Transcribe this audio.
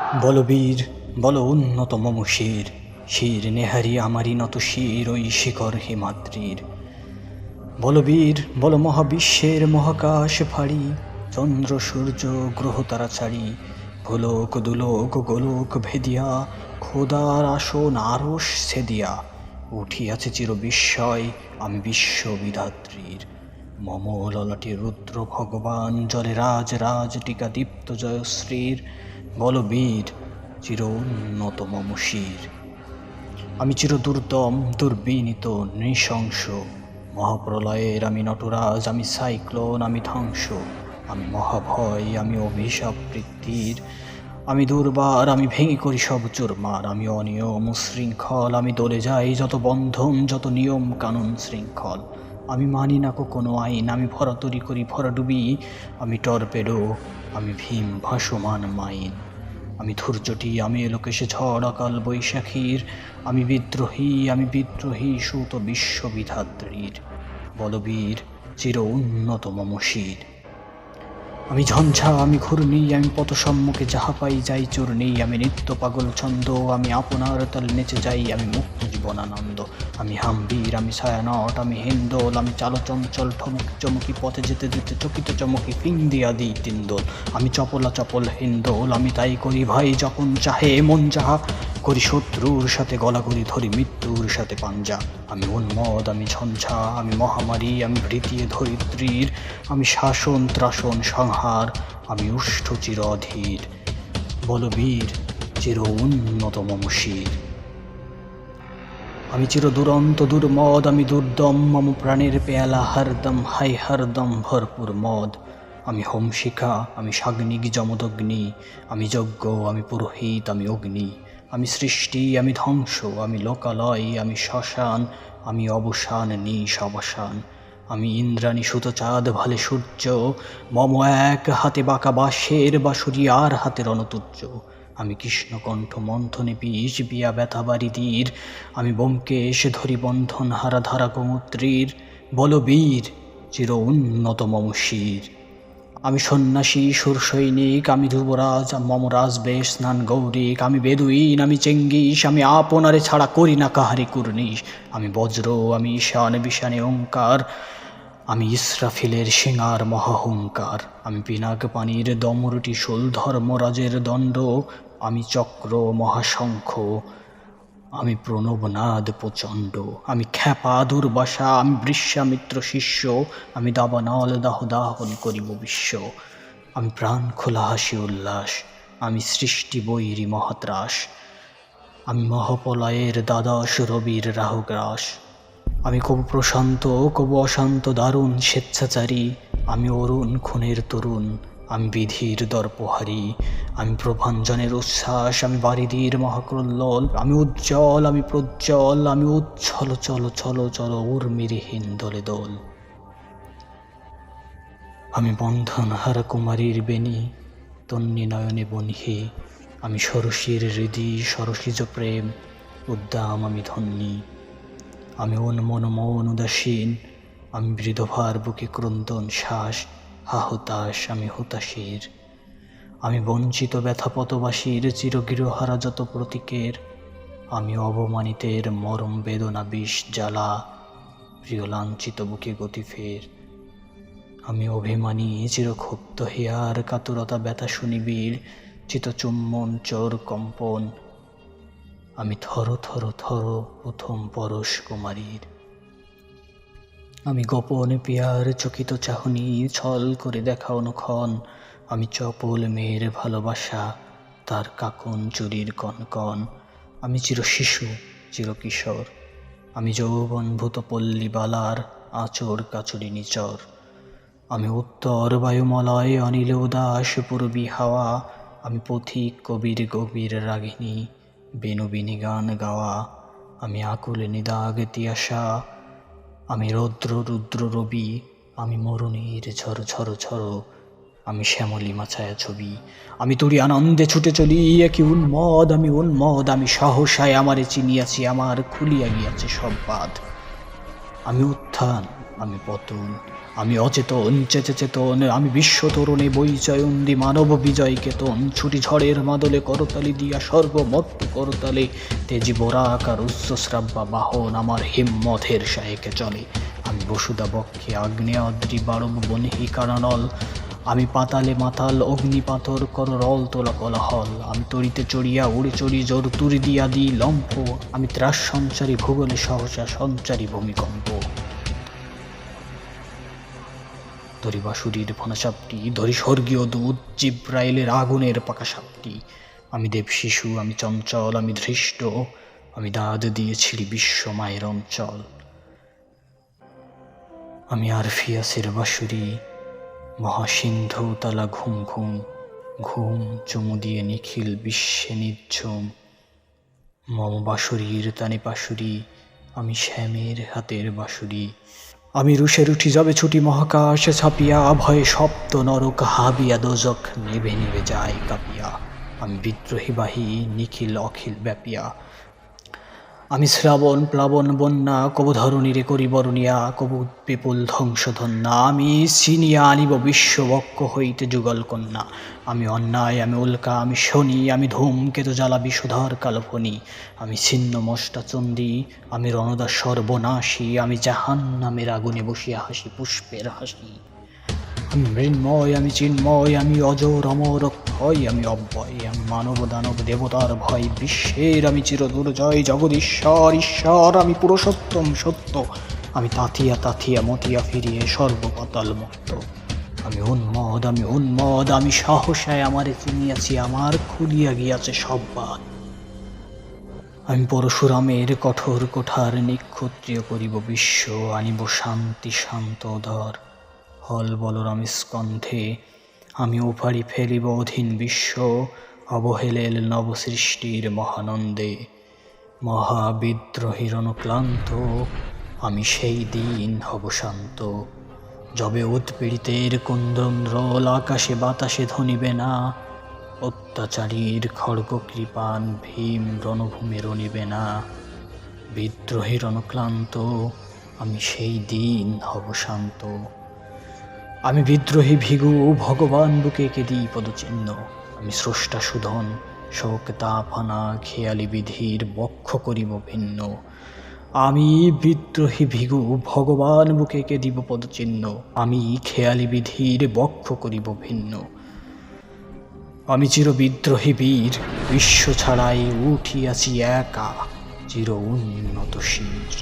বলো বীর, বলো উন্নত মম শির, শির নেহারি আমারই নত শির ওই শিখর হিমাদ্রির। বলো বীর, বলো মহাবিশ্বের মহাকাশ ফাড়ি, চন্দ্র সূর্য গ্রহ তারা ছাড়ি, ভোলোক দুলোক গোলোক ভেদিয়া, খোদার আসন আরশ ছেদিয়া, উঠিয়াছে চির বিস্ময় আমি বিশ্ববিধাত্রীর। মম ললাটে রুদ্র ভগবান জলে রাজ রাজ টিকা দীপ্ত জয়শ্রীর। বল বীর, চির উন্নত মম শির। আমি চির দুর্দম দুর্বিনীত নৃশংস, মহাপ্রলয়ের আমি নটরাজ, আমি সাইক্লোন, আমি ধ্বংস, আমি মহাভয়, আমি অভিশাপ বৃত্তির। আমি দুর্বার, আমি ভেঙে করি সব চুরমার, আমি অনিয়ম শৃঙ্খল, আমি দলে যাই যত বন্ধন যত নিয়ম কানুন শৃঙ্খল। আমি মানি না কোনো আইন, আমি ভরাতরি করি ভরাডুবি, আমি টর্পেডো, আমি ভীম ভাসমান মাইন। আমি ধৈর্যটি, আমি এলোকেশে ঝড় অকাল বৈশাখীর, আমি বিদ্রোহী সুত বিশ্ববিধাত্রীর। বলবীর, চির উন্নত মম শির। আমি ঝঞ্ঝা, আমি ঘূর্ণি, আমি পত সম্মুখে যাহা পাই যাই চূর্ণি, আমি নিত্য পাগল ছন্দ, আমি আপনার তালে নেচে যাই, আমি মুক্ত জীবনানন্দ। আমি হাম্বীর, আমি ছায়ানট, আমি হিন্দোল, আমি চালচঞ্চল ঠমক চমকি পথে যেতে যেতে চকিত চমকি ফিং দিয়া দিই তিন্দোল। আমি চপলা চপল হিন্দোল, আমি তাই করি ভাই যখন চাহে মন যাহা, করি শত্রুর সাথে গলাগলি ধরি মৃত্যুর সাথে পাঞ্জা। আমি উন্মদ, আমি ঝঞ্ঝা, আমি মহামারী, আমি ভৃতিয়ে ধরিত্রীর, আমি শাসন ত্রাসন সংহার, আমি উষ্ঠ চির অধীর। বলবীর, চির উন্নত মম শির। আমি চির দুরন্ত দুর্মদ, আমি দুর্দম, মম প্রাণের পেয়ালা হরদম হাই হরদম ভরপুর মদ। আমি হোমশিখা, আমি সাগ্নিক যমদগ্নি, আমি যজ্ঞ, আমি পুরোহিত, আমি অগ্নি। আমি সৃষ্টি, আমি ধ্বংস, আমি লোকালয়, আমি শ্মশান, আমি অবসান নিশ অবসান। আমি ইন্দ্রাণী সুতচাঁদ ভালে সূর্য, মম এক হাতে বাঁকা বাঁশের বাঁশুরি আর হাতে রণতুর্য। আমি কৃষ্ণকণ্ঠ মন্থনে বিষ বিয়া ব্যথা বারিদির, আমি ব্যোমকেশ ধরি বন্ধন হারা ধারা গোমূত্রীর। বলবীর, চির উন্নত মম শির। আমি সন্ন্যাসী সুর সৈনিক, আমি যুবরাজ, মম রাজবেশ স্নান গৌরিক, আমি বেদুইন, আমি চেঙ্গিস, আমি আপনারে ছাড়া করি না কাহারি কুর্নিশ। আমি বজ্র, আমি ঈশান বিশানে ওঙ্কার, আমি ইসরাফিলের সিঙার মহাহুঙ্কার। আমি পিনাক পানির দমরুটি শূল ধর্মরাজের দণ্ড, আমি চক্র মহাশঙ্খ, আমি প্রণবনাদ প্রচণ্ড। আমি খ্যাপা দুর্বাসা, আমি বৃষ্যামিত্র শিষ্য, আমি দাবানল দাহ দাহন করিব বিশ্ব। আমি প্রাণ খোলা হাসি উল্লাস, আমি সৃষ্টি বৈরী মহাত্রাস, আমি মহাপলয়ের দ্বাদশ রবির রাহুগ্রাস। আমি কবু প্রশান্ত কবু অশান্ত দারুণ স্বেচ্ছাচারী, আমি অরুণ খুনের তরুণ, আমি বিধির দর্পহারী। আমি প্রভাঞ্জনের উচ্ছ্বাস, আমি বারিদির মহাক্রোল্লোল, আমি উজ্জ্বল, আমি প্রজ্জ্বল, আমি উচ্ছল চল চল চল উর্মিরিহীন দোলে দোল। আমি বন্ধন হারা কুমারীর বেণী, তন্নি নয়নে বনহি, আমি সরসীর হৃদি সরসীজ প্রেম উদ্দাম আমি ধন্যী। আমি উন্মন মন উদাসীন, আমি বৃদ্ধভার বুকে ক্রন্দন শ্বাস, হাহুতাশ আমি হুতাশীর। আমি বঞ্চিত ব্যথাপতবাসীর চিরগৃহহারা যত প্রতীকের, আমি অবমানিতের মরম বেদনা বিষ জ্বালা, প্রিয় লাঞ্ছিত বুকে গতি ফের। আমি অভিমানী চিরক্ষুব্ধ হিয়ার কাতরতা ব্যথা শুনিবীর, চিতচুম্বন চোর কম্পন, আমি থর থর থর প্রথম পরশ কুমারীর। আমি গোপন পিয়ার চকিত চাহনি ছল করে দেখা অনুক্ষণ, আমি চপল মেয়ের ভালোবাসা তার কাকন চুরির কনকন। আমি চির শিশু চির কিশোর, আমি যৌবনভূত পল্লীবালার আঁচড় কাচুরি নিচর। আমি উত্তর বায়ুমলয় অনিল উদাস পূর্বী হাওয়া, আমি পথিক কবির গভীর রাগিনী বেনুবিনী গান গাওয়া। আমি আকুল নিদাগ তিয়াসা, আমি রৌদ্র রুদ্র রবি, আমি মরুণীর ঝড় ঝড় ঝড়, আমি শ্যামলিমা ছায়া ছবি। আমি তুরি আনন্দে ছুটে চলি কি উন্মদ, আমি উন্মদ, আমি সহসায় আমারে চিনিয়াছি, আমার খুলিয়া গিয়াছে সব বাঁধ। আমি উত্থান আমি পতন, আমি অচেতন চেচে চেতন, আমি বিশ্ব তরুণে বৈচয়ন্দি মানব বিজয় কেতন, ছুটি ঝড়ের মাদলে করতালি দিয়া সর্বমত্ত করতালে, তেজি বোরাকার উচ্চশ্রাব্যা বাহন আমার হিম্মতের সায়কে চলে। আমি বসুদা বক্ষে আগ্নেয়াদ্রি বারব বনহি কারানল, আমি পাতালে মাতাল অগ্নিপাতর কর রল তোলা কলাহল, আমি তরিতে চড়িয়া উড়ে চড়ি জোর তুরি দিয়া দিই লম্ফ, আমি ত্রাস সঞ্চারী ভূগোলে সহসা সঞ্চারী ভূমিকম্প। ধরি বাঁশুরির ফনাসাপটি, ধরি স্বর্গীয় দূত জিব্রাইলের আগুনের পাকা সাপটি, আমি দেব শিশু, আমি চঞ্চল, আমি ধৃষ্ট, আমি দাঁত দিয়েছিলি বিশ্ব মায়ের অঞ্চল। আমি আরফিয়াসের বাঁশুরি, মহাসিন্ধু তালা ঘুম ঘুম, ঘুম চুমু দিয়ে নিখিল বিশ্বে নিঝুম। মম বাঁশুরির তানে পাশুরি, আমি শ্যামের হাতের বাঁশুরি। আমি রুষের উঠি যাবে ছুটি মহাকাশে ছাপিয়া, ভয়ে সপ্ত নরক হাবিয়া দোজখ নেভে নেভে যায় কাঁপিয়া। আমি বিদ্রোহী বাহী নিখিল অখিল ব্যাপিয়া, আমি শ্রাবণ প্লাবন বন্যা, কবু ধরণীরে করি বরণিয়া, কবু বিপুল ধ্বংসধন্যা, আমি ছিনিয়া আনিব বিশ্ববক্ষ হইতে যুগল কন্যা। আমি অন্যায়, আমি উল্কা, আমি শনি, আমি ধূমকেতু জ্বালা বিষধর কালফনি, আমি ছিন্ন মষ্টা চণ্ডী, আমি রণদা সর্বনাশী, আমি জাহান্নামের আগুনে বসিয়া হাসি পুষ্পের হাসি। আমি মৃন্ময়, আমি চিন্ময়, আমি অজর অমর অক্ষয়, আমি অব্যয়, আমি মানব দানব দেবতার ভয়, বিশ্বের আমি চির দুর্জয় জগদীশ্বর ঈশ্বর, আমি পুরুষোত্তম সত্য, আমি তাথিয়া তাথিয়া মতিয়া ফিরিয়ে সর্বপাতাল মুক্ত। আমি উন্মদ, আমি উন্মদ, আমি সাহসায় আমারে চিনিয়াছি, আমার খুলিয়া গিয়াছে সব বাদ। আমি পরশুরামের কঠোর কোঠার নিক্ষত্রিয় করিব বিশ্ব, আনিব শান্তি শান্ত ধর হল বলরাম স্কন্ধে, আমি উপাড়ি ফেলিব অধীন বিশ্ব, অবহেলেল নবসৃষ্টির মহানন্দে। মহাবিদ্রোহীর অনুক্লান্ত, আমি সেই দিন হব শান্ত, যবে উৎপীড়িতের কুন্দন রোল আকাশে বাতাসে ধ্বনিবে না, অত্যাচারীর খড়গ কৃপান ভীম রণভূমে রণিবে না। বিদ্রোহীর অনুক্লান্ত, আমি সেই দিন হব শান্ত। আমি বিদ্রোহী ভিগু ভগবান বুকে এঁকে দিই পদচিহ্ন, আমি স্রষ্টা সুধন শোক তাপহানা খেয়ালি বিধির বক্ষ করিব ভিন্ন। আমি বিদ্রোহী ভিগু ভগবান বুকে এঁকে দিব পদচিহ্ন, আমি খেয়ালি বিধির বক্ষ করিব ভিন্ন। আমি চির বিদ্রোহী বীর, বিশ্ব ছাড়াই উঠিয়াছি একা চির উন্নত শির।